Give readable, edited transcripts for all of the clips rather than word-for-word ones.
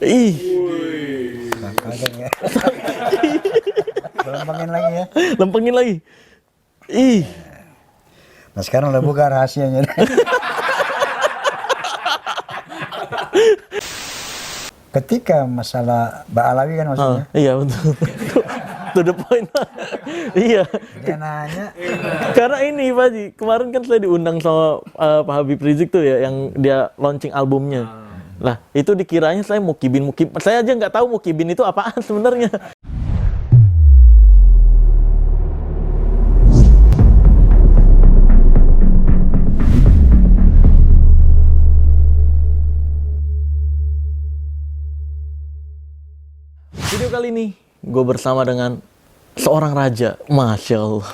Ih. Kaget ya. Lempengin lagi ya. Lempengin lagi. Ih. Nah sekarang udah buka rahasianya. Ketika masalah Mbak Alawi kan maksudnya. Iya betul. To the point. Iya. Dia nanya. Karena ini Pak Haji, kemarin kan saya diundang sama Pak Habib Rizik tuh ya, yang dia launching albumnya. Lah, itu dikiranya saya mukibin. Saya aja nggak tahu mukibin itu apaan sebenarnya. Video kali ini, gue bersama dengan seorang raja, Masya Allah.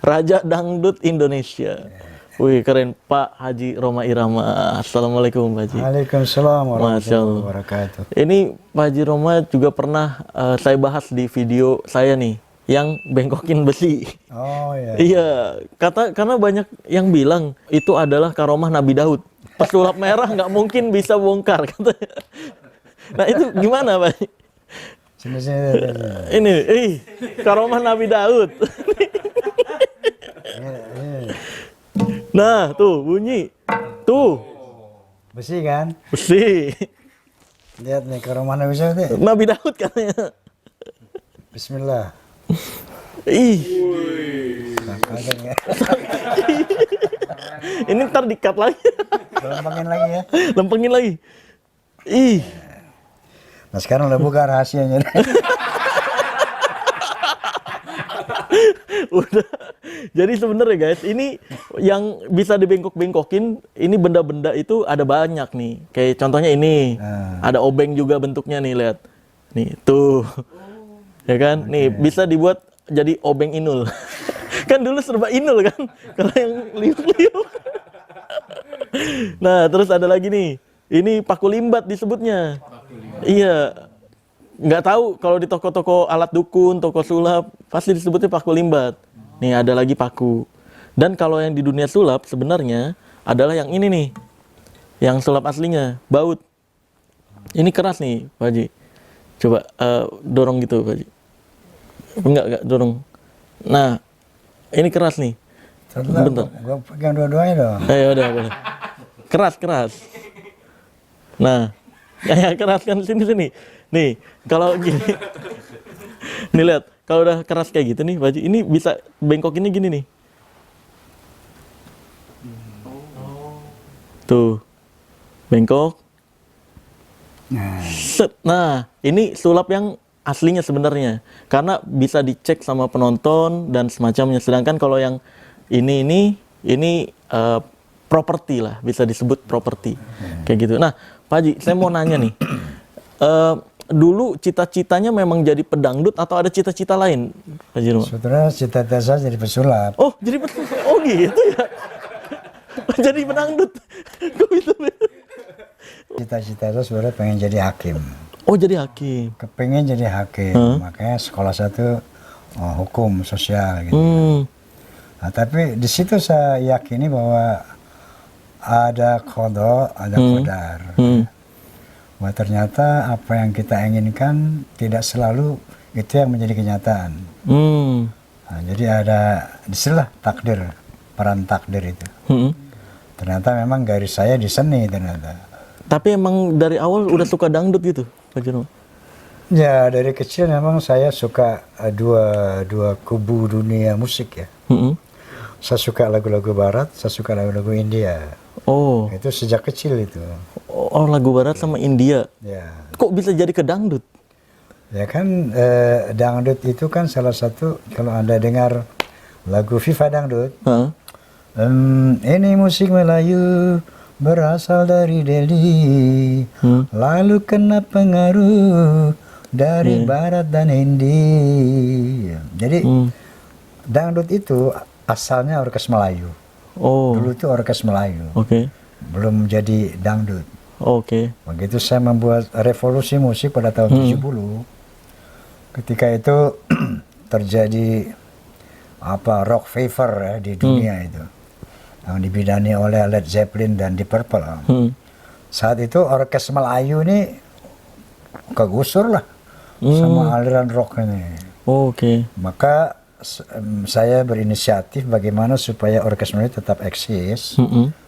Raja Dangdut Indonesia. Wih, keren, Pak Haji Rhoma Irama. Assalamualaikum, Pak Haji. Waalaikumsalam warahmatullahi wabarakatuh. Ini Pak Haji Rhoma juga pernah saya bahas di video saya nih, yang bengkokin besi. Oh iya. Iya, karena banyak yang bilang itu adalah karomah Nabi Daud. Pesulap merah nggak mungkin bisa bongkar, katanya. Nah itu gimana, Pak Haji? Sini. Ini, karomah Nabi Daud. Nah, tuh bunyi. Tuh. Besi kan? Besi. Lihat nih ke rumah Nabi Daud. Nabi Daud katanya. Bismillah. Ih. Kaget ya. Ini ntar di-cut lagi. Lempengin lagi ya. Lempengin lagi. Ih. Nah sekarang udah buka rahasianya. Udah. Jadi sebenarnya guys, ini yang bisa dibengkok-bengkokin, ini benda-benda itu ada banyak nih. Kayak contohnya ini. Ada obeng juga bentuknya nih, lihat. Nih, tuh. Ya kan? Nih, bisa dibuat jadi obeng inul. Kan dulu serba inul kan? Kalau yang liuk-liuk. Nah, terus ada lagi nih. Ini paku limbat disebutnya. Iya. Nggak tahu kalau di toko-toko alat dukun, toko sulap, pasti disebutnya paku limbat. Nih ada lagi paku. Dan kalau yang di dunia sulap sebenarnya adalah yang ini nih. Yang sulap aslinya, baut. Ini keras nih, Pak Haji. Coba dorong gitu, Pak Haji. Enggak dorong. Nah, ini keras nih. Bentar. Gue pegang dua-duanya dong. Ayo udah, boleh. Keras. Nah, kayak keras kan sini. Nih, kalau gini. Nih lihat, kalau udah keras kayak gitu nih, Pak Haji, ini bisa bengkok ini gini nih. Tuh. Bengkok. Set. Nah, ini sulap yang aslinya sebenarnya. Karena bisa dicek sama penonton dan semacamnya. Sedangkan kalau yang ini properti lah, bisa disebut properti. Kayak gitu. Nah, Pak Haji, saya mau nanya nih. Dulu cita-citanya memang jadi pedangdut atau ada cita-cita lain, Pak Haji Rhoma? Sebenarnya cita-cita saya jadi pesulap. Oh, jadi oh gitu ya. Jadi pedangdut. Kok itu? Cita-cita saya sebenarnya pengen jadi hakim. Oh, jadi hakim. Kepengen jadi hakim, makanya sekolah satu hukum sosial gitu. Nah, tapi di situ saya yakini bahwa ada qada, ada qadar. Bahwa ternyata apa yang kita inginkan tidak selalu itu yang menjadi kenyataan. Nah, jadi ada disitulah takdir, peran takdir itu. Ternyata memang garis saya di seni ternyata. Tapi emang dari awal udah suka dangdut gitu, Pak Haji Rhoma? Ya dari kecil memang saya suka dua kubu dunia musik ya. Saya suka lagu-lagu barat, saya suka lagu-lagu India. Oh. Itu sejak kecil itu. Oh, lagu barat sama India. Ya. Kok bisa jadi ke dangdut? Ya kan dangdut itu kan salah satu, kalau Anda dengar lagu Viva Dangdut. Ini musik Melayu berasal dari Delhi. Lalu kena pengaruh dari barat dan India. Jadi dangdut itu asalnya orkes Melayu. Oh. Dulu itu orkes Melayu. Oke. Belum jadi dangdut. Oke. Begitu saya membuat revolusi musik pada tahun 70, ketika itu terjadi rock fever ya di dunia itu, yang dibidangi oleh Led Zeppelin dan Deep Purple. Saat itu orkes Melayu ini kegusur lah sama aliran rock ini. Oke. Maka saya berinisiatif bagaimana supaya orkes Melayu tetap eksis.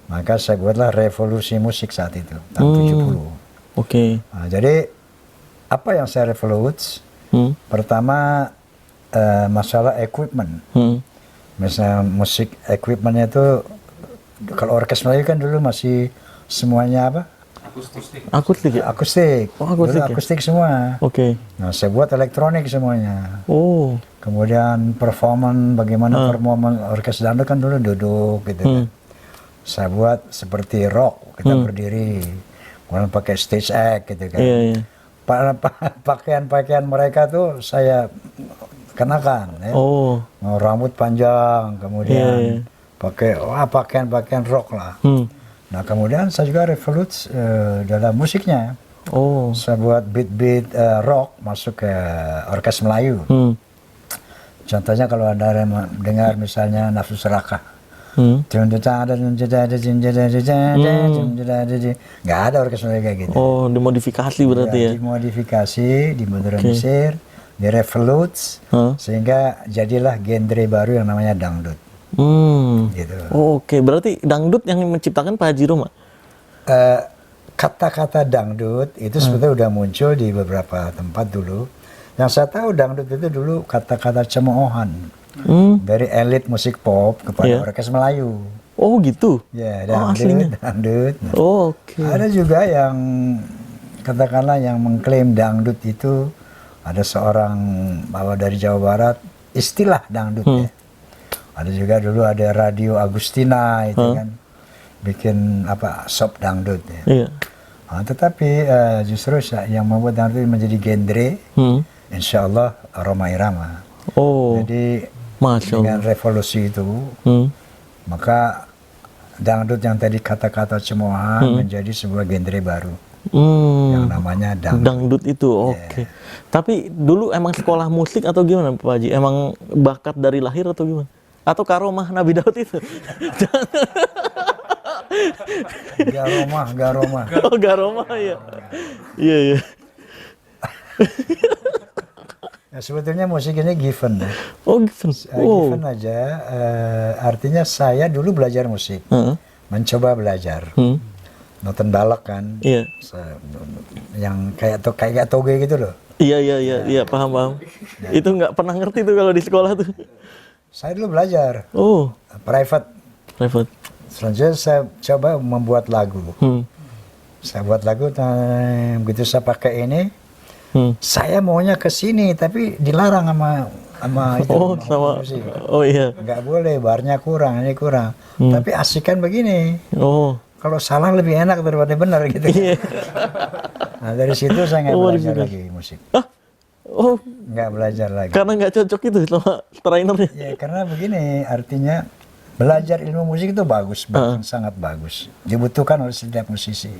Maka saya buatlah revolusi musik saat itu, tahun 70. Oke. Nah, jadi apa yang saya revolute? Pertama masalah equipment. Misalnya musik equipmentnya itu, kalau orkes Melayu kan dulu masih semuanya apa? Akustik ya? Akustik. Oh, akustik Dulu ya? akustik semua. Oke. Nah, saya buat elektronik semuanya. Oh. Kemudian bagaimana performan orkes dangdut kan dulu duduk gitu kan. Saya buat seperti rock, kita berdiri. Kemudian pakai stage act gitu kan. Iya, iya. Pakaian-pakaian mereka tuh saya kenakan ya. Oh. Rambut panjang, kemudian Iya, iya. pakai pakaian-pakaian rock lah. Nah, kemudian saya juga revolute dalam musiknya. Oh. Saya buat beat-beat rock masuk ke orkes Melayu. Contohnya kalau Anda dengar misalnya Nafsu Serakah. Nggak ada orkes Melayu kayak gitu. Oh, dimodifikasi berarti ya? Dimodifikasi, dimodernisir, direvolute, sehingga jadilah genre baru yang namanya dangdut. Gitu. Oke, berarti dangdut yang menciptakan Pak Haji Roma? Kata-kata dangdut itu sebetulnya udah muncul di beberapa tempat dulu. Yang saya tahu dangdut itu dulu kata-kata cemoohan dari elit musik pop kepada orkes Melayu. Oh gitu? Ya, aslinya? dangdut. Oh, oke. Ada juga yang katakanlah yang mengklaim dangdut itu, ada seorang bawa dari Jawa Barat, istilah dangdut ya. Ada juga dulu ada Radio Agustina itu kan bikin apa sop dangdut ya. Iya. Nah, tetapi justru yang membuat dangdut menjadi genre, insya Allah Rhoma Irama. Oh. Jadi Masya Allah. dengan revolusi itu, maka dangdut yang tadi kata-kata cemoohan menjadi sebuah genre baru yang namanya dangdut. Dangdut itu, oke. Tapi dulu emang sekolah musik atau gimana Pak Haji? Emang bakat dari lahir atau gimana? Atau karomah Nabi Daud itu? Garomah. Oh, garomah ya. Iya, iya. Ya, sebetulnya musik ini given ya. Oh, gitu. Given aja. Artinya saya dulu belajar musik, mencoba belajar. Noten balok kan, Iya. yang kayak toge gitu loh. Iya, paham. Itu nggak pernah ngerti tuh kalau di sekolah tuh. Saya dulu belajar, Oh, private. Selanjutnya saya coba membuat lagu. Saya buat lagu, begitu saya pakai ini, saya maunya ke sini, tapi dilarang sama itu. Musik. Oh iya. Nggak boleh, barnya kurang, ini kurang. Tapi asikan begini. Oh. Kalau salah lebih enak daripada benar gitu. Nah, dari situ saya nggak belajar lagi musik. Oh. Nggak belajar lagi. Karena nggak cocok itu sama trainernya. Ya, karena begini, artinya belajar ilmu musik itu bagus, sangat bagus. Dibutuhkan oleh setiap musisi.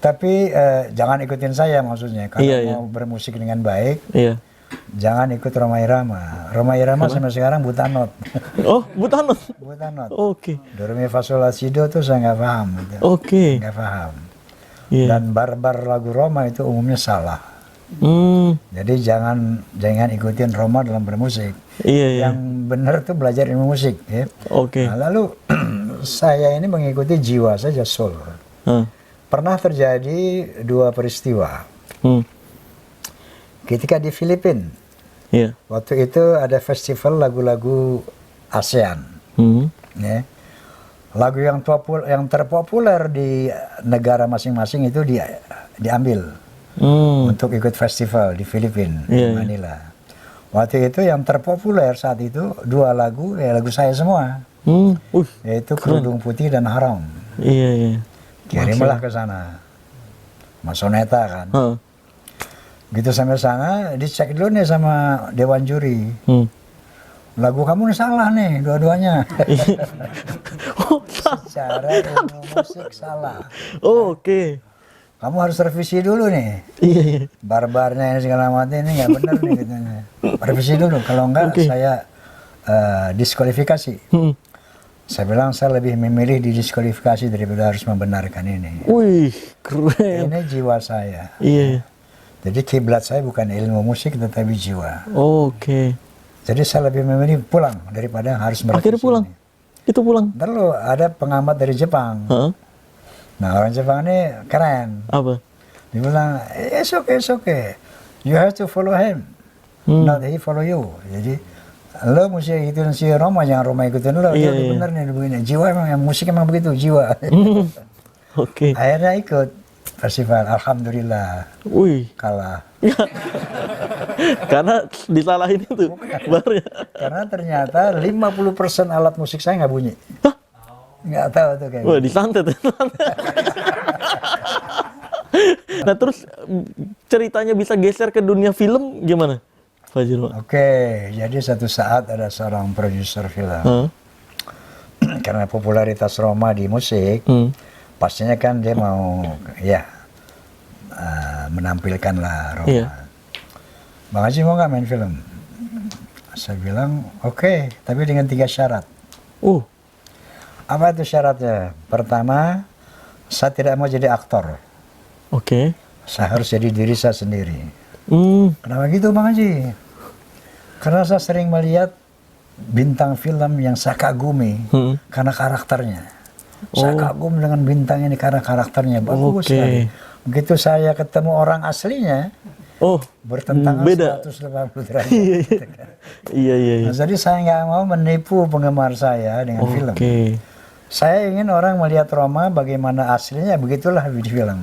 Tapi jangan ikutin saya maksudnya. Kalau mau bermusik dengan baik, jangan ikut Rhoma Irama. Rhoma Irama sampai sekarang buta not. Oh, buta not? Buta not. Oke. Do, re, mi, fa, sol, la, si, do tuh saya nggak paham. Gitu. Oke. Nggak paham. Dan bar-bar lagu Rhoma itu umumnya salah. Jadi jangan ikutin Rhoma dalam bermusik. Yang benar tuh belajar ilmu musik. Ya. Oke. Nah, lalu saya ini mengikuti jiwa saja soul. Pernah terjadi dua peristiwa. Ketika di Filipina, waktu itu ada festival lagu-lagu ASEAN. Ya. Lagu yang terpopuler di negara masing-masing itu diambil untuk ikut festival di Filipina, di Manila. Waktu itu yang terpopuler saat itu dua lagu, lagu saya semua, yaitu Kerudung Putih dan Haram. Kirimlah ke sana, Mas Soneta kan. Gitu sampai sana, dicek dulu nih sama dewan juri. Lagu kamu nih salah nih, dua-duanya. Secara ilmu musik salah. Oke. Kamu harus revisi dulu nih. Barbarnya ini segala macam ini nggak benar nih katanya. Revisi dulu, kalau enggak saya diskualifikasi. Saya bilang saya lebih memilih didiskualifikasi daripada harus membenarkan ini. Wih, keren. Ini jiwa saya. Jadi kiblat saya bukan ilmu musik tetapi jiwa. Oke. Jadi saya lebih memilih pulang daripada harus berlatih Akhirnya pulang. sini. Itu pulang. Dulu ada pengamat dari Jepang. Hah? Nah orang Jepang ini keren. Apa? Dia bilang, it's okay. You have to follow him, not he follow you. Jadi lo mesti ikutin si Roma, jangan Roma ikutin lo. Iya, Dia iya. bener nih begini. Jiwa emang, musik emang begitu jiwa. Oke. Akhirnya ikut festival, alhamdulillah Wih. kalah. Karena disalahin itu barnya. Karena ternyata 50% alat musik saya nggak bunyi. Nggak tahu tuh kayak. Wah, disantet. Nah, terus ceritanya bisa geser ke dunia film gimana, Fajrul? Oke, jadi satu saat ada seorang produser film. Hah? Karena popularitas Roma di musik, pastinya kan dia mau ya menampilkan lah Roma. Iya. Bang Haji mau nggak main film? Saya bilang oke, tapi dengan 3 syarat. Apa itu syaratnya? Pertama, saya tidak mau jadi aktor. Oke. Saya harus jadi diri saya sendiri. Kenapa gitu Bang Haji? Karena saya sering melihat bintang film yang saya kagumi karena karakternya. Saya kagum dengan bintang ini karena karakternya bagus sekali. Begitu saya ketemu orang aslinya, bertentangan beda. 180 derajat. Iya. Nah, jadi saya nggak mau menipu penggemar saya dengan film. Saya ingin orang melihat Roma bagaimana aslinya, begitulah di film.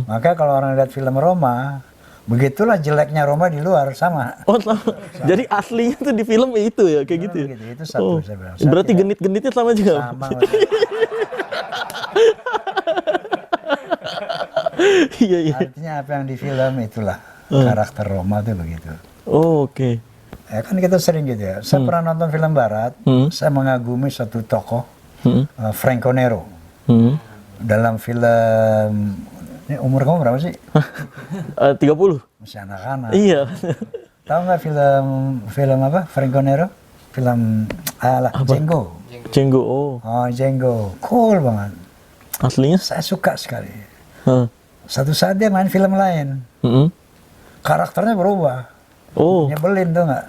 Maka kalau orang lihat film Roma, begitulah jeleknya Roma di luar, sama. Sama. Jadi aslinya tuh di film itu ya, kayak gitu ya? Itu satu saya bilang. Berarti genit-genitnya sama juga? Sama. Iya. Artinya apa yang di film itulah, karakter Roma tuh begitu. Oke. Ya kan kita sering gitu ya. Saya pernah nonton film barat, saya mengagumi satu tokoh, Franco Nero. Dalam film, ini umur kamu berapa sih? 30. Masih anak-anak. Iya. Tahu nggak film apa? Franco Nero? Film Django. Django. Oh, Django. Cool banget. Aslinya? Saya suka sekali. Satu saat dia main film lain. Karakternya berubah. Nyebelin tuh nggak?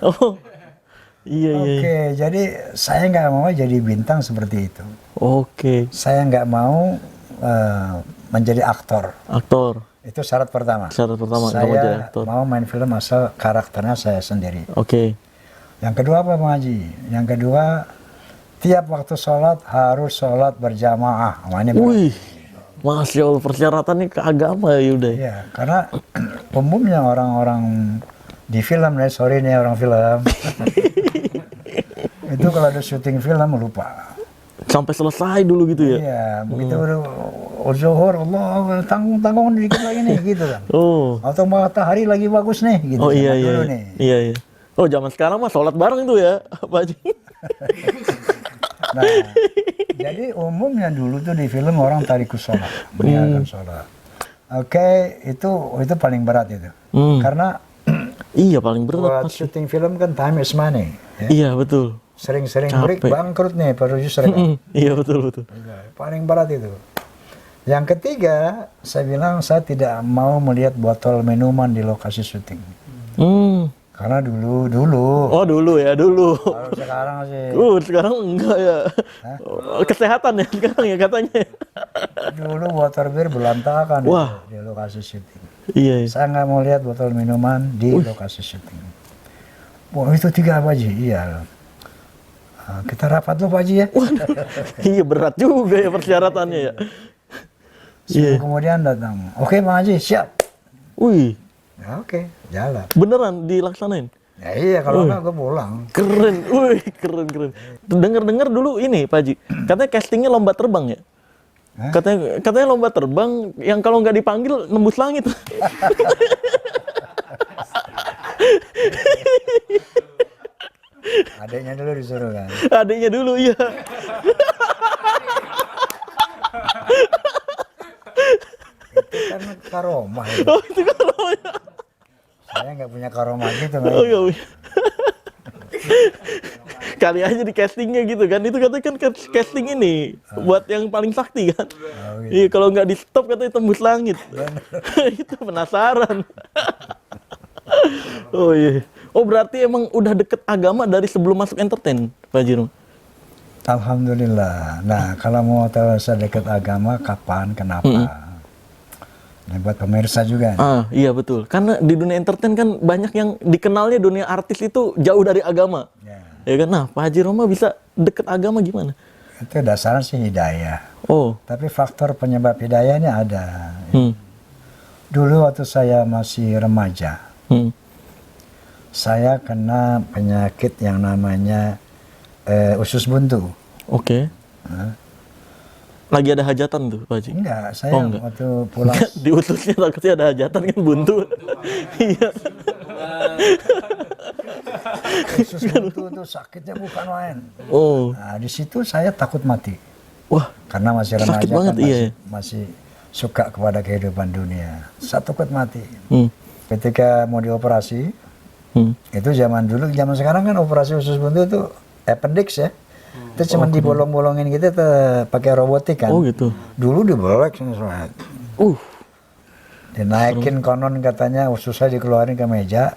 Iya. Oke, jadi saya nggak mau jadi bintang seperti itu. Oke. Saya nggak mau menjadi aktor. Itu syarat pertama. Nggak mau jadi aktor. Saya mau main film asal karakternya saya sendiri. Oke. Yang kedua apa Bang Haji? Yang kedua, tiap waktu sholat harus sholat berjamaah. Wih, Masya Allah, persyaratannya ke agama ya udah. Iya, karena umumnya orang-orang di film, sorry nih orang film, itu kalau ada syuting film lupa. Sampai selesai dulu gitu ya? Iya, begitu udah zuhur, Allah tanggung dikit lagi nih, gitu kan. Atau matahari lagi bagus nih, gitu. Iya. Dulu nih. Iya. Oh, zaman sekarang mah sholat bareng itu ya, Pak Haji. Nah, jadi umumnya dulu tuh di film orang tarikus sholat, meninggalkan sholat. Oke, itu paling berat itu. Karena iya paling berat. Buat syuting film kan time is money. Ya? Iya betul. Sering-sering break bangkrut nih produser kan. Iya betul. Paling berat itu. Yang ketiga, saya bilang saya tidak mau melihat botol minuman di lokasi syuting. Karena dulu. Oh dulu. Kalau sekarang sih. Sekarang enggak ya. Kesehatan ya sekarang ya katanya. Dulu botol bir berantakan di lokasi syuting. Iya. Saya nggak mau lihat botol minuman di lokasi syuting. Wah itu 3 Pak Haji, iya. Kita rapat loh Pak Haji ya. Iya berat juga ya persyaratannya ya. Kemudian datang, oke Bang Haji siap. Wih. Ya, oke, jalan. Beneran dilaksanain? Ya iya, kalau enggak gue pulang. Keren, wih keren. Dengar dulu ini Pak Haji, katanya castingnya lomba terbang ya? Katanya lomba terbang yang kalau nggak dipanggil nembus langit. Adiknya dulu disuruh kan? Adiknya dulu, iya. Itu kan karomah. Itu karomah. Saya nggak punya karomah gitu. Iya. Kali aja di castingnya gitu kan. Itu katanya kan casting ini buat yang paling sakti kan. Iya, kalau nggak di stop katanya tembus langit. Itu penasaran. Oh iya. Oh berarti emang udah deket agama dari sebelum masuk entertain, Pak Haji Roma? Alhamdulillah. Nah, kalau mau tahu saya dekat agama kapan, kenapa? Ini buat pemirsa juga. Iya betul. Karena di dunia entertain kan banyak yang dikenalnya dunia artis itu jauh dari agama. Ya kan? Nah, Pak Haji Roma bisa deket agama gimana? Itu dasarnya sih hidayah. Oh. Tapi faktor penyebab hidayahnya ada. Dulu waktu saya masih remaja, saya kena penyakit yang namanya usus buntu. Oke. Lagi ada hajatan tuh, Pak Haji? Enggak, saya waktu pulang di ususnya takutnya ada hajatan kan buntu. Iya. usus buntu itu sakitnya bukan main. Oh. Nah, di situ saya takut mati. Wah. Karena masih remaja sakit banget, kan iya. masih suka kepada kehidupan dunia. Saya takut mati. Ketika mau dioperasi, itu zaman dulu, zaman sekarang kan operasi usus buntu itu appendix ya. Itu cuma dibolong-bolongin gitu pakai robotik kan. Oh gitu. Dulu dibolek semua. Dinaikin konon katanya ususnya dikeluarin ke meja.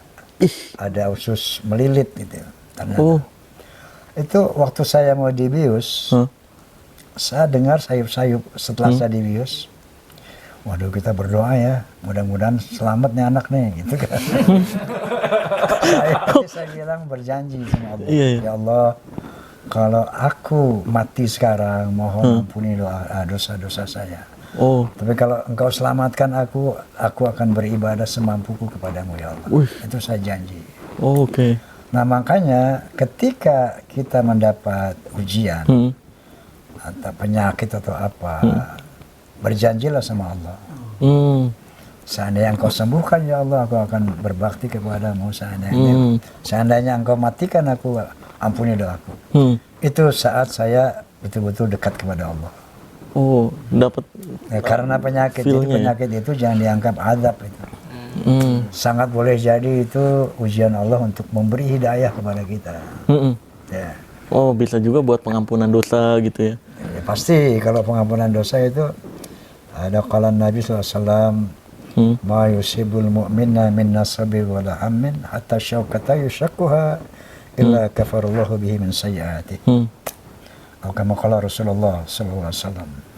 Ada usus melilit gitu. Ternyata. Itu waktu saya mau dibius, saya dengar sayup-sayup setelah saya dibius. Waduh, kita berdoa ya, mudah-mudahan selamat nih anak nih, gitu kan. saya bilang berjanji sama Allah, ya Allah, kalau aku mati sekarang, mohon ampuni dosa-dosa saya. Tapi kalau engkau selamatkan aku akan beribadah semampuku kepadamu ya Allah. Itu saya janji. Oke. Nah makanya ketika kita mendapat ujian atau penyakit atau apa, berjanjilah sama Allah. Seandainya engkau sembuhkan ya Allah, aku akan berbakti kepadamu. Seandainya engkau matikan aku, ampuni doaku. Itu saat saya betul-betul dekat kepada Allah. Dapat. Karena penyakit itu jangan dianggap azab itu. Sangat boleh jadi itu ujian Allah untuk memberi hidayah kepada kita. Ya. Bisa juga buat pengampunan dosa gitu ya. Ya pasti kalau pengampunan dosa itu ada qalan Nabi SAW, ma yusibul mu'minna min nasabi wala hammin hatta syaukata yushakuha illa kafarallahu bihi min sayyiati. Kama qala Rasulullah SAW.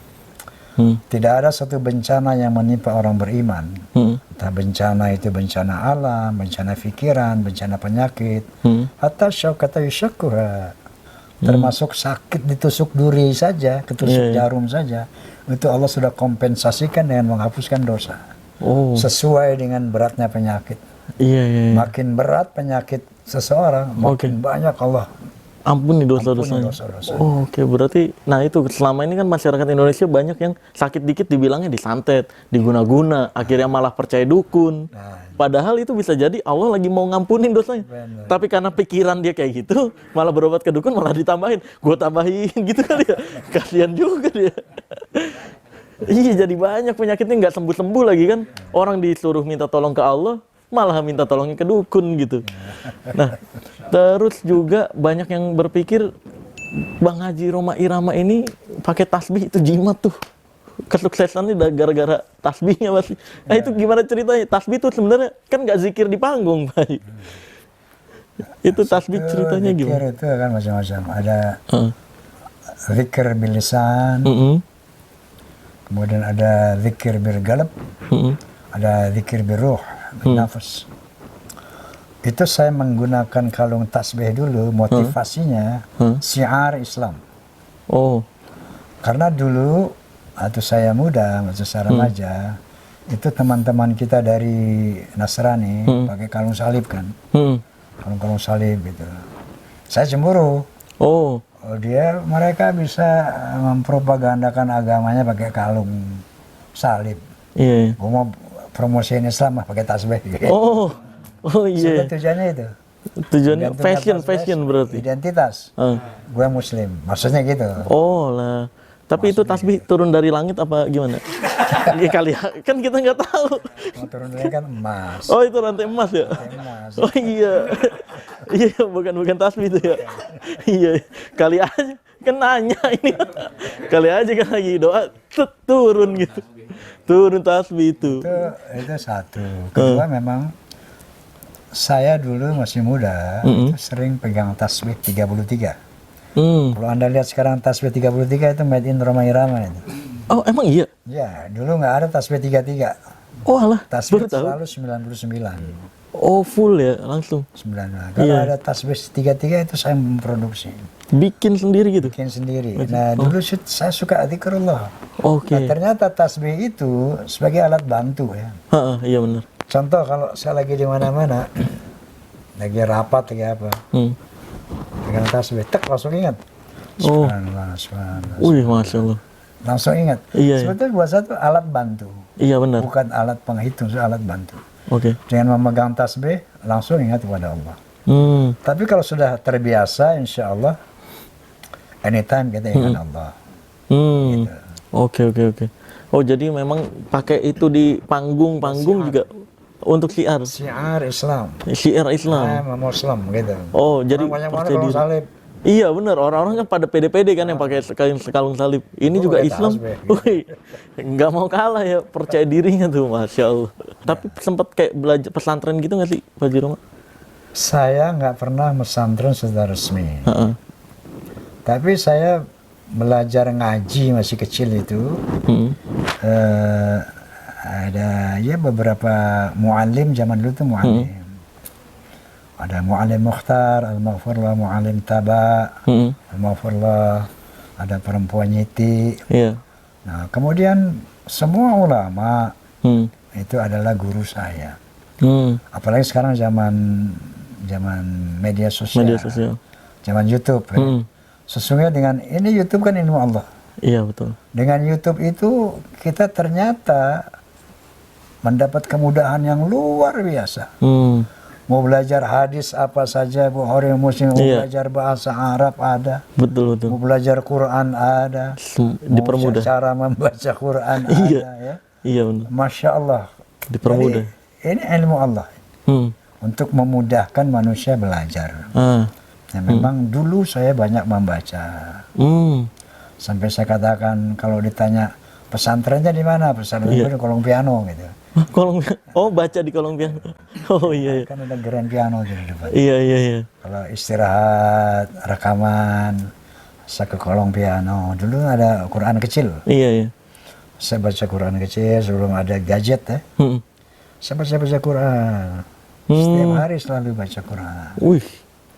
Tidak ada satu bencana yang menimpa orang beriman. Entah bencana itu bencana alam, bencana pikiran, bencana penyakit. Hatta syaukata yushakuha. Termasuk sakit ditusuk duri saja, ketusuk jarum saja. Itu Allah sudah kompensasikan dengan menghapuskan dosa. Sesuai dengan beratnya penyakit. Makin berat penyakit seseorang, makin banyak Allah ampuni dosa-dosanya. Oke, berarti nah itu selama ini kan masyarakat Indonesia banyak yang sakit dikit dibilangnya disantet, diguna-guna, akhirnya malah percaya dukun. Padahal itu bisa jadi Allah lagi mau ngampunin dosanya. Tapi karena pikiran dia kayak gitu, malah berobat ke dukun malah ditambahin. Gue tambahin gitu kali ya. Kasihan juga dia. Iya, jadi banyak penyakitnya nggak sembuh-sembuh lagi kan. Orang disuruh minta tolong ke Allah, malah minta tolongnya ke dukun gitu. Nah, terus juga banyak yang berpikir Bang Haji Roma Irama ini pakai tasbih itu jimat tuh. Kesuksesannya gara-gara tasbihnya pasti. Nah itu gimana ceritanya? Tasbih itu sebenarnya kan nggak zikir di panggung, Pak. Itu tasbih ceritanya gimana? Zikir itu kan macam-macam. Ada zikir bil lisan, kemudian ada zikir bil qalb, ada zikir bil ruh, bil nafas. Itu saya menggunakan kalung tasbih dulu, motivasinya syiar Islam. Karena dulu waktu saya muda, waktu saya remaja, itu teman-teman kita dari Nasrani pakai kalung salib kan, kalung-kalung salib gitu. Saya cemburu. Mereka bisa mempropagandakan agamanya pakai kalung salib. Gue mau promosiin Islam mah pakai tasbih. Gitu. Iya. Tujuannya itu. Tujuannya fashion berarti. Identitas. Gue Muslim, maksudnya gitu. Lah. Tapi maksudnya itu tasbih gitu. Turun dari langit apa gimana? Ya kali ya, kan kita nggak tahu. Turun dari kan emas. Itu rantai emas ya? Rantai emas. Iya. Iya, bukan tasbih itu ya. Iya, kali aja kan nanya ini. Kali aja kan lagi doa turun gitu. Turun tasbih itu. Itu satu. Kedua memang saya dulu masih muda itu sering pegang tasbih 33. Kalau Anda lihat sekarang tasbih 33 itu made in Roma Irama itu. Oh, emang iya? Ya, dulu nggak ada tasbih 33. Oh alah, Tasbih baru tahu. selalu 99. Oh, full ya langsung. 99. Kalau ada tasbih 33 itu saya memproduksi. Bikin sendiri gitu. Bikin sendiri. Nah, dulu saya suka zikrullah. Oke. Nah, ternyata tasbih itu sebagai alat bantu ya. Heeh, iya benar. Contoh kalau saya lagi di mana-mana, lagi rapat lagi apa, pegang tasbih, tek langsung ingat. Oh. Subhanallah, subhanallah. Wih, Masya Allah. Langsung ingat. Iya. Sebetulnya buat saya itu alat bantu. Iya benar. Bukan alat penghitung, itu alat bantu. Oke. Dengan memegang tasbih, langsung ingat kepada Allah. Tapi kalau sudah terbiasa, insya Allah, anytime kita ingat Allah. Gitu. Oke. Oh, jadi memang pakai itu di panggung-panggung juga untuk syiar. Syiar Islam. Syiar Islam. I'm a Muslim, gitu. Oh, jadi banyak percaya orang diri. salib. Iya benar, orang-orang kan pada pede-pede kan yang pakai sekalung salib. Ini juga pakai Islam. tasbih. Wih, nggak mau kalah ya, percaya dirinya tuh, Masya Allah. Tapi sempat kayak belajar pesantren gitu nggak sih, Pak Roma? Saya nggak pernah pesantren secara resmi. Tapi saya belajar ngaji masih kecil itu. Ada ya beberapa muallim zaman dulu tuh muallim. Ada muallim Mukhtar, al-Maghfurlah, muallim Taba, al-Maghfurlah, ada perempuan Nyiti. Iya. Nah, kemudian semua ulama itu adalah guru saya. Apalagi sekarang zaman media sosial. Zaman YouTube. Ya. Sesungguhnya dengan ini YouTube kan ilmu Allah. Iya, betul. Dengan YouTube itu kita ternyata mendapat kemudahan yang luar biasa. Mau belajar hadis apa saja, Bukhari Muslim, mau belajar bahasa Arab ada. Betul. Mau belajar Quran ada. Dipermudah. Cara membaca Quran ada ya. Iya benar. Masya Allah. Dipermudah. Jadi, ini ilmu Allah. Untuk memudahkan manusia belajar. Nah, memang dulu saya banyak membaca. Sampai saya katakan kalau ditanya pesantrennya di mana? Pesantrennya di kolong piano gitu. Baca di kolong piano. Oh iya. Kan ada grand piano di depan. Iya. Kalau istirahat, rekaman, saya ke kolong piano. Dulu ada Quran kecil. Iya. Saya baca Quran kecil sebelum ada gadget ya. Saya baca Quran. Setiap hari selalu baca Quran. Wih,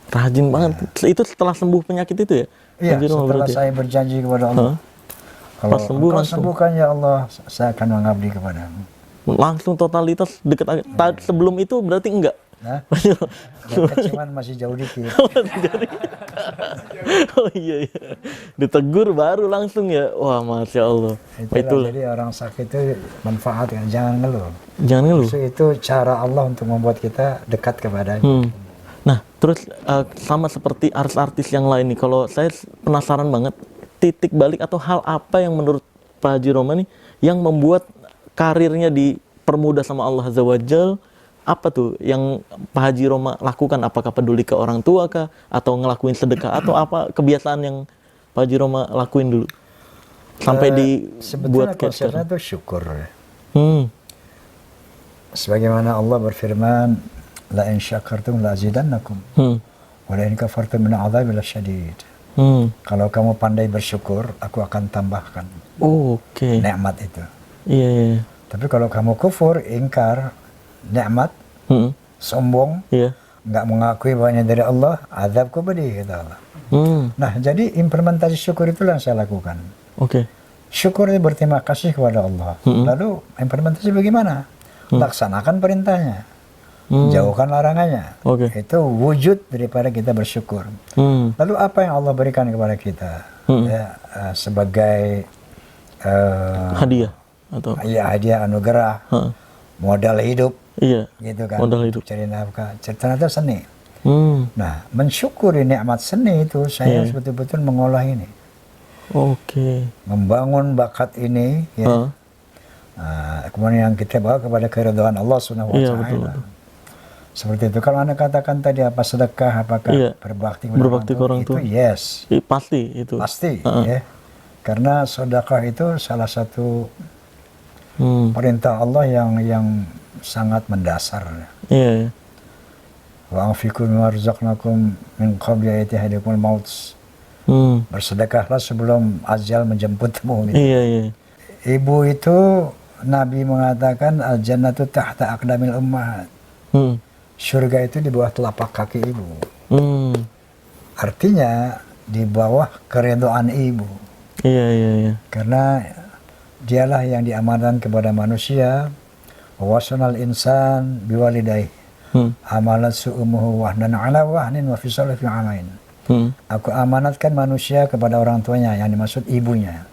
rajin banget. Itu setelah sembuh penyakit itu ya? Iya, setelah saya berjanji kepada Allah. Kalau sembuh Engkau langsung. sembuhkan ya Allah, saya akan mengabdi kepadamu. Langsung totalitas deket. Sebelum itu berarti enggak? Nah, cuman masih jauh dikit. Oh iya. Ditegur baru langsung ya. Wah, Masya Allah. Itulah. Jadi orang sakit itu manfaat kan, jangan ngeluh. Jangan ngeluh. Itu cara Allah untuk membuat kita dekat kepadanya. Nah, terus sama seperti artis-artis yang lain nih, kalau saya penasaran banget, titik balik atau hal apa yang menurut Pak Haji Roma nih yang membuat karirnya dipermudah sama Allah Azza wa Jal? Apa tuh yang Pak Haji Roma lakukan? Apakah peduli ke orang tua kah? Atau ngelakuin sedekah? Atau apa kebiasaan yang Pak Haji Roma lakuin dulu? Sampai dibuat kayak sebenarnya itu syukur. Sebagaimana Allah berfirman, la in syakartum la azidannakum wa la in kafartum min adzabil syadid. Kalau kamu pandai bersyukur, aku akan tambahkan nikmat itu. Iya. Tapi kalau kamu kufur, ingkar nikmat, sombong, nggak mengakui bahwa ini dari Allah, azabku pedih, kata Allah. Nah, jadi implementasi syukur itulah yang saya lakukan. Syukur itu berterima kasih kepada Allah. Lalu implementasi bagaimana? Laksanakan perintahnya. Jauhkan larangannya. Itu wujud daripada kita bersyukur. Lalu apa yang Allah berikan kepada kita sebagai hadiah atau hadiah anugerah, modal hidup, gitu kan? Modal hidup. Cari nafkah. Ternyata seni. Nah, mensyukuri nikmat seni itu saya betul-betul mengolah ini. Membangun bakat ini, kemudian yang kita bawa kepada keridhaan Allah Subhanahu wa Ta'ala. Seperti itu. Kalau Anda katakan tadi apa sedekah, apakah Iya. berbakti kepada Berbakti ke orang itu tua. yes, Pasti itu. pasti ya. Karena sedekah itu salah satu Hmm. perintah Allah yang sangat mendasar. Iya. Wa anfiqu mimma razaqnakum min qabli an ya'tiyakumul maut. Hmm. Bersedekahlah sebelum ajal menjemputmu. Gitu. Iya, iya. Ibu itu Nabi mengatakan al-jannatu tahta aqdamil ummahat. Hmm. Surga itu di bawah telapak kaki ibu. Hmm. Artinya di bawah keridhaan ibu. Iya, iya, iya. Karena dialah yang diamankan kepada manusia. Wasanal insan biwalidayhi. Amalat su'umuhu wahnan ala wahnin wa fisaluhu fi amain. Aku amanatkan manusia kepada orang tuanya, yang dimaksud ibunya.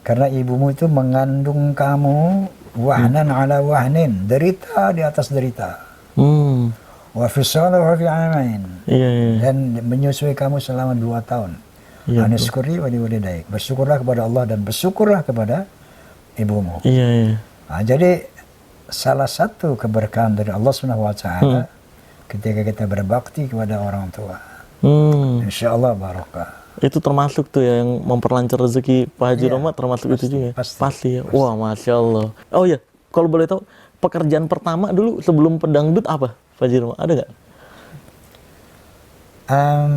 Karena ibumu itu mengandung kamu wahnan ala wahnin, derita di atas derita. Wa fisaluhu fi amain. Iya, iya. Dan menyusui kamu selama 2 tahun. Iya, Aniskuri wa liwalidaik. Bersyukurlah kepada Allah dan bersyukurlah kepada ibumu. Iya, iya. Nah, jadi salah satu keberkahan dari Allah SWT ketika kita berbakti kepada orang tua. Insya Allah barokah. Itu termasuk tuh ya yang memperlancar rezeki Pak Haji Roma, termasuk itu juga. Pasti ya. Wah, Masya Allah. Oh iya, kalau boleh tahu pekerjaan pertama dulu sebelum pedangdut apa Pak Haji Roma? Ada nggak?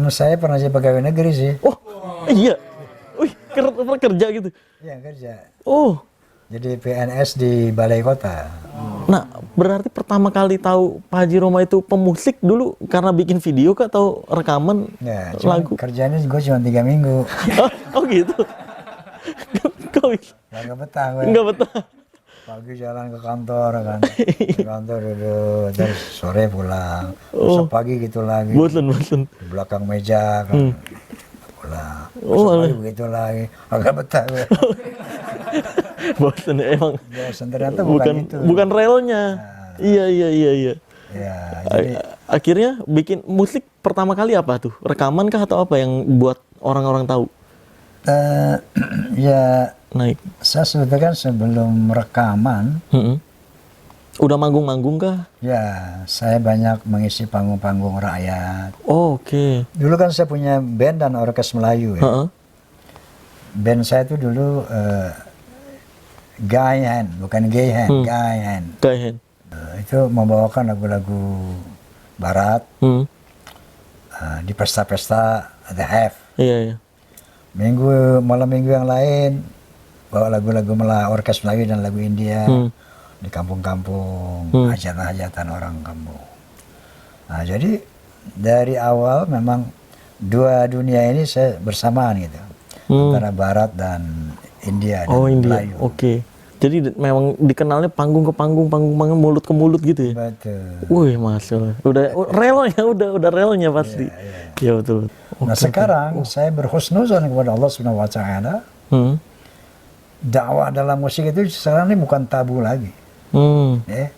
Saya pernah jadi pegawai negeri sih. Oh iya. Wih, kerja gitu. Iya, kerja. Oh. Jadi PNS di Balai Kota. Nah, berarti pertama kali tahu Pak Haji Roma itu pemusik dulu karena bikin video kah atau rekaman Ya, lagu? kerjanya gue cuma 3 minggu. Oh gitu. Kok bisa? Nggak betah gue. Nggak betah. Pagi jalan ke kantor kan. Ke kantor duduk, terus sore pulang. Terus pagi gitu lagi. Bosen. Di belakang meja kan. Pulang. Oh, Terus pagi begitu lagi. Agak betah gue. Bosen emang. Bosen ternyata bukan itu. Bukan relnya. Iya. Ya, jadi Akhirnya bikin musik pertama kali apa tuh? Rekaman kah atau apa yang buat orang-orang tahu? ya Naik. saya sebetulnya kan sebelum rekaman, Udah manggung-manggung kah? ya saya banyak mengisi panggung-panggung rakyat. Oh, oke. Dulu kan saya punya band dan orkes Melayu ya. Heeh. Band saya itu dulu Gayan, bukan Gayan, Gayan. Kayak. Itu membawakan lagu-lagu barat di pesta-pesta ada have. Iya. Malam minggu yang lain bawa lagu-lagu orkes Melayu dan lagu India di kampung-kampung, hajatan-hajatan orang kampung. Nah, jadi dari awal memang dua dunia ini saya bersamaan gitu, antara Barat dan India dan India. Melayu. Oke. Jadi memang dikenalnya panggung ke panggung, mulut ke mulut gitu ya. Betul. Wih, Masya Allah. Udah relnya, udah relnya pasti. Iya, betul. Nah, sekarang saya berhusnuzon kepada Allah Subhanahu wa taala. Dakwah dalam musik itu sekarang ini bukan tabu lagi. Ya,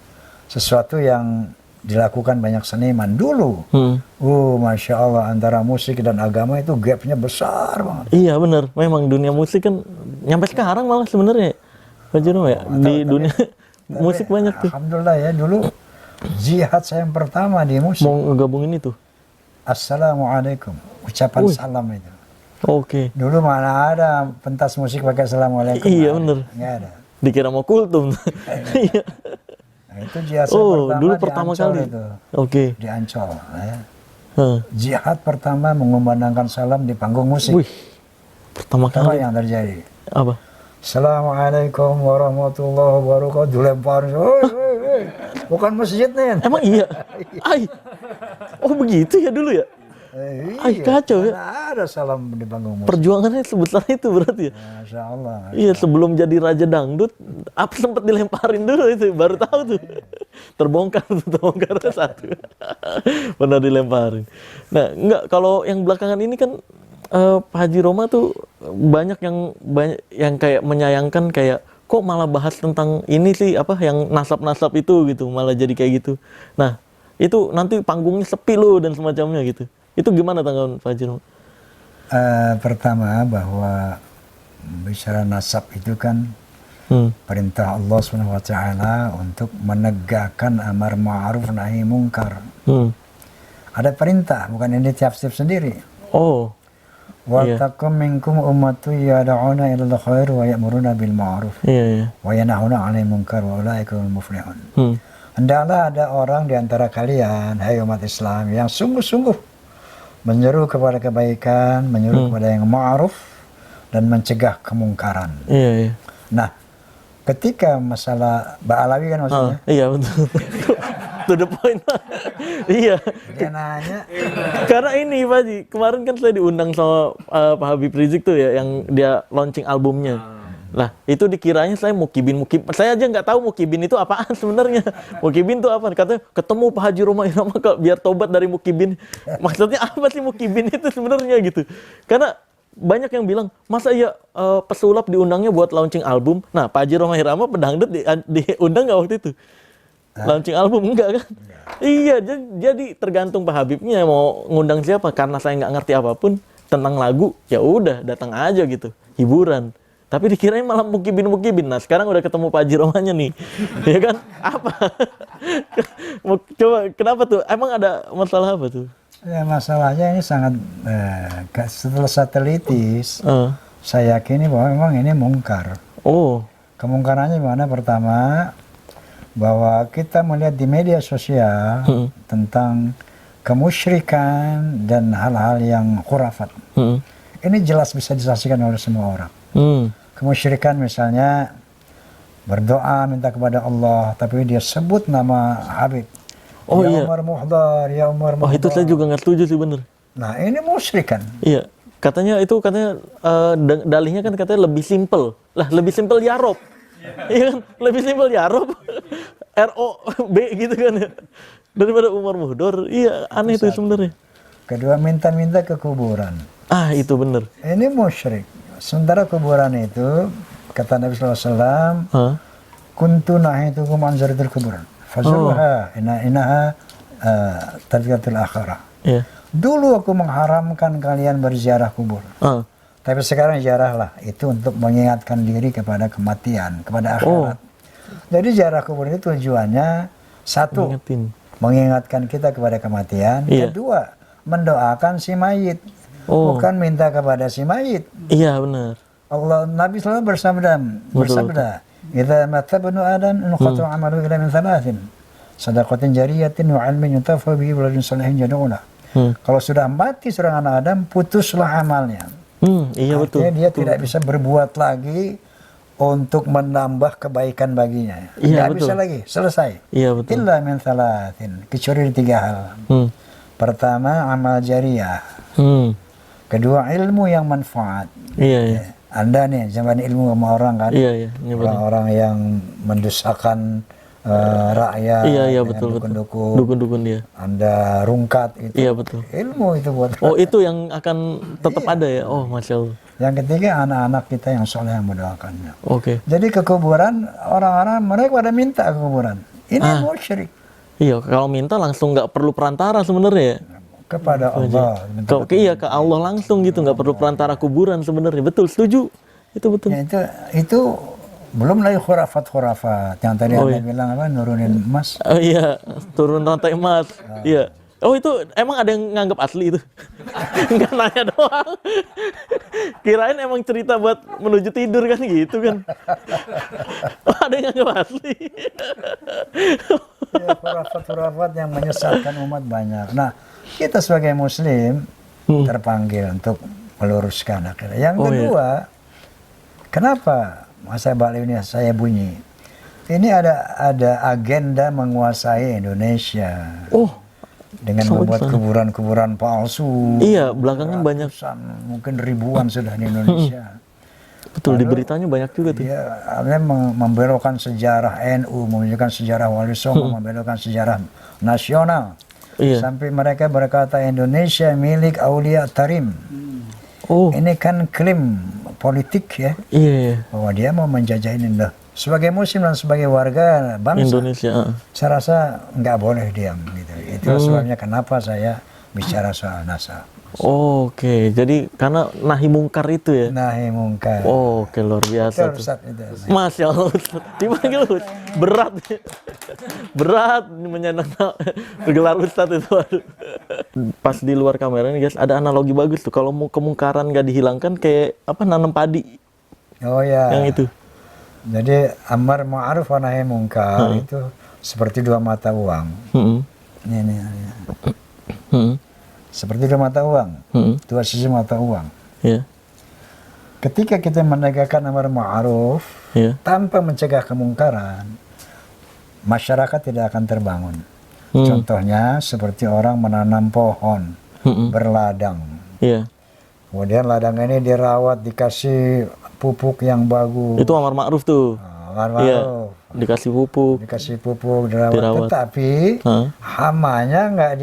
sesuatu yang dilakukan banyak seniman dulu. Masya Allah, antara musik dan agama itu gapnya besar banget. Iya benar, memang dunia musik kan nyampe sekarang malah sebenarnya Pak Juno ya, di dunia musik banyak tuh. Alhamdulillah ya, dulu jihad saya yang pertama di musik. Mau ngegabungin itu? Assalamualaikum, ucapan salam itu. Oke. Dulu mana ada pentas musik pakai assalamualaikum? Iya benar. Nggak ada. Dikira mau kultum. Iya. Nah, itu jihad saya pertama dulu di pertama Ancol kali. itu. Oke. Di Ancol. Ya. Jihad pertama mengumandangkan salam di panggung musik. Wih, pertama Apa kali. yang terjadi? Apa? Assalamualaikum warahmatullahi wabarakatuh. Dilempar. Bukan masjid nih. Emang iya? Ay. Oh begitu ya dulu ya? Ay, kacau ya. Ada salam di panggung musik. Perjuangannya sebesar itu berarti ya? Masya Allah. Iya, sebelum jadi raja dangdut, apa sempat dilemparin dulu itu, baru tahu tuh. Terbongkar satu. Pernah dilemparin. Nah, enggak, kalau yang belakangan ini kan Pak Haji Roma tuh banyak yang kayak menyayangkan kayak kok malah bahas tentang ini sih apa yang nasab-nasab itu gitu, malah jadi kayak gitu. Nah, itu nanti panggungnya sepi loh dan semacamnya gitu. Itu gimana tanggapan Pak Haji Roma? Pertama bahwa bicara nasab itu kan Perintah Allah Subhanahu wa taala untuk menegakkan amar ma'ruf nahi mungkar. Ada perintah, bukan ini tiap-tiap sendiri. Oh. Wa takum minkum ummatun yad'una ila al-khair wa ya'muruna bil ma'ruf. Iya. Wa yanhauna 'anil munkar wa ulaika humul muflihun. Hendaklah ada orang di antara kalian, hai umat Islam, yang sungguh-sungguh menyeru kepada kebaikan, menyeru kepada yang ma'ruf, dan mencegah kemungkaran. Iya. Nah, ketika masalah Ba'alawi kan maksudnya? Iya betul. To the point. Iya. Dia nanya. Karena ini Pak Haji, kemarin kan saya diundang sama Pak Habib Rizik tuh ya, yang dia launching albumnya. Lah, itu dikiranya saya mukibin. Saya aja nggak tahu mukibin itu apaan sebenarnya. Mukibin itu apa? Katanya ketemu Pak Haji Roma Irama biar tobat dari mukibin. Maksudnya apa sih mukibin itu sebenarnya gitu? Karena banyak yang bilang, masa ya pesulap diundangnya buat launching album? Nah, Pak Haji Roma Irama pedangdut diundang nggak waktu itu? Launching album enggak kan? Iya, jadi tergantung Pak Habibnya mau ngundang siapa. Karena saya nggak ngerti apapun tentang lagu, ya udah datang aja gitu, hiburan. Tapi dikirain malah mukibin. Nah sekarang udah ketemu Pak Haji Romanya nih, ya kan? Apa? Coba kenapa tuh? Emang ada masalah apa tuh? Ya masalahnya ini sangat setelah satelitis. Saya yakini bahwa memang ini mungkar. Oh. Kemungkarannya gimana? Pertama, bahwa kita melihat di media sosial tentang kemusyrikan dan hal-hal yang khurafat. Ini jelas bisa disaksikan oleh semua orang. Kemusyrikan misalnya berdoa minta kepada Allah, tapi dia sebut nama Habib. Oh ya iya. Umar Muhdar, ya Umar Muhdar. Oh itu saya juga nggak setuju sih bener. Nah ini musyrikan. Iya. Katanya dalihnya kan katanya lebih simpel. Lah lebih simpel ya Rob. Iya kan, lebih simpel ya Rob. ROB gitu kan ya. Daripada Umar Muhdar. Iya, aneh itu sebenarnya. Kedua, minta-minta ke kuburan. Ah, itu bener. Ini musyrik. Sementara kuburan itu, kata Nabi SAW, kuntu nahitukum an ziyaratil kuburan. Fazuruha inaha tadhkiratul akhirah. Iya. Dulu aku mengharamkan kalian berziarah kubur. Tapi sekarang ziarahlah, itu untuk mengingatkan diri kepada kematian, kepada akhirat. Jadi ziarah kubur itu tujuannya satu, mengingatkan kita kepada kematian. Kedua, mendoakan si mayit, bukan minta kepada si mayit. Iya benar. Allah Nabi SAW bersabda, "Idza mata ibnu Adam inqata 'amalu illa min thalathin, shadaqatin jariyatin wa 'ilmin yuntafa bihi wa waladin shalihin yad'u lahu." Kalau sudah mati seorang anak Adam, putuslah amalnya. Iya betul. Artinya dia tidak bisa berbuat lagi untuk menambah kebaikan baginya. Iya, Tidak bisa lagi, selesai. Iya betul. Illa min thalathin, kecuali 3 hal. Pertama, amal jariyah. Kedua, ilmu yang manfaat. Iya. Anda nih zaman ilmu sama orang kan? Iya. Orang-orang yang mendusakan rakyat, iya betul. Dukun-dukun dia. Anda rungkat itu. Iya betul. Ilmu itu buat rakyat. Oh itu yang akan tetap ada ya. Oh masya Allah. Yang ketiga, anak-anak kita yang soleh yang mendoakannya. Oke. Jadi ke kuburan, orang-orang mereka pada minta ke kuburan. Ini musyrik. Iya, kalau minta langsung nggak perlu perantara sebenarnya ya. Kepada Allah. Iya, ke Allah langsung gitu, nggak perlu perantara kuburan sebenarnya. Betul, setuju. Itu betul. Ya, itu belum lagi khurafat yang tadi Anda bilang apa, nurunin emas. Oh iya, turun rantai emas. Iya. Oh itu emang ada yang nganggap asli itu? Enggak nanya doang. Kirain emang cerita buat menuju tidur kan gitu kan. Oh, ada yang nganggap asli. Ya, khurafat yang menyesatkan umat banyak. Nah, kita sebagai muslim terpanggil untuk meluruskan akhirnya. Yang kedua, kenapa masa balik ini saya bunyi? Ini ada agenda menguasai Indonesia. Dengan membuat kuburan-kuburan palsu. Iya, belakangan banyak. Mungkin ribuan sudah di Indonesia. Betul, di beritanya banyak juga tuh. Dia membelokkan sejarah NU, menunjukkan sejarah Wali Songo, membelokkan sejarah nasional. Sampai mereka berkata Indonesia milik Aulia Tarim. Ini kan klaim politik ya. Bahwa dia mau menjajah ini. Sebagai muslim dan sebagai warga bangsa Indonesia, saya rasa nggak boleh diam gitu. Itu sebabnya kenapa saya bicara soal nasab. Oke, jadi karena nahi mungkar itu ya. Nahi mungkar. Oke, luar biasa Betul, tuh. Ustaz, itu. Masya Allah, Ustaz. Dipanggil Ustaz. Berat. Berat menyandang gelar Ustaz itu. Aduh. Pas di luar kamera nih guys, ada analogi bagus tuh. Kalau mau kemungkaran nggak dihilangkan kayak apa, nanam padi. Oh ya. Yang itu. Jadi amar ma'ruf wa nahi mungkar itu seperti dua mata uang. Hmm. Ini. Hmm. Seperti dua mata uang. Dua sisi mata uang. Ya. Ketika kita menegakkan amar ma'ruf Ya. tanpa mencegah kemungkaran, masyarakat tidak akan terbangun. Contohnya seperti orang menanam pohon berladang. Iya. Kemudian ladang ini dirawat, dikasih pupuk yang bagus. Itu amar ma'ruf tuh. Amar Iya. ma'ruf. Dikasih pupuk. Dikasih pupuk, dirawat. Dirawat. Tetapi Hah? hamanya nggak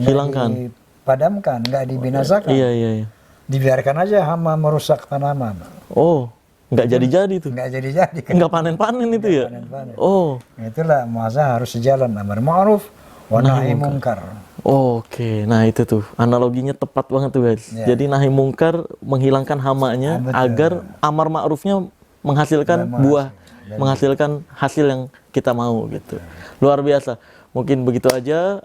Hilangkan. dipadamkan, nggak dibinasakan. Iya, iya, iya. Dibiarkan aja hama merusak tanaman. Oh, nggak jadi-jadi tuh. Nggak jadi-jadi kan. Nggak panen-panen itu ya? panen-panen. Oh, Itulah masa harus sejalan amar ma'ruf wa nahi mungkar. oke. Nah itu tuh, analoginya tepat banget tuh guys. Ya. Jadi nahi mungkar menghilangkan hamanya Betul. agar amar ma'rufnya menghasilkan buah, menghasilkan hasil yang kita mau gitu. Luar biasa. Mungkin begitu aja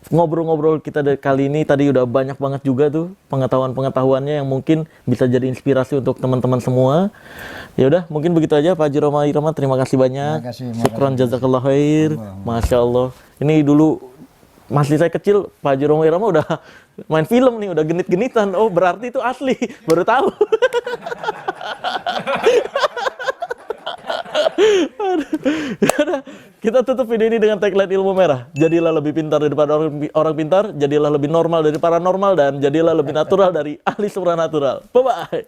ngobrol-ngobrol kita kali ini. Tadi udah banyak banget juga tuh pengetahuan-pengetahuannya yang mungkin bisa jadi inspirasi untuk teman-teman semua. Ya udah, mungkin begitu aja Pak Haji Roma Irama. Terima kasih banyak. Terima kasih. Syukran jazakallah khair. Masya Allah. Ini dulu masih saya kecil, Pak Haji Roma Irama udah main film nih, udah genit-genitan. Oh, berarti itu asli. Baru tahu. Yaudah, kita tutup video ini dengan tagline ilmu merah. Jadilah lebih pintar daripada orang pintar, jadilah lebih normal dari paranormal, dan jadilah lebih natural dari ahli supranatural. Bye-bye.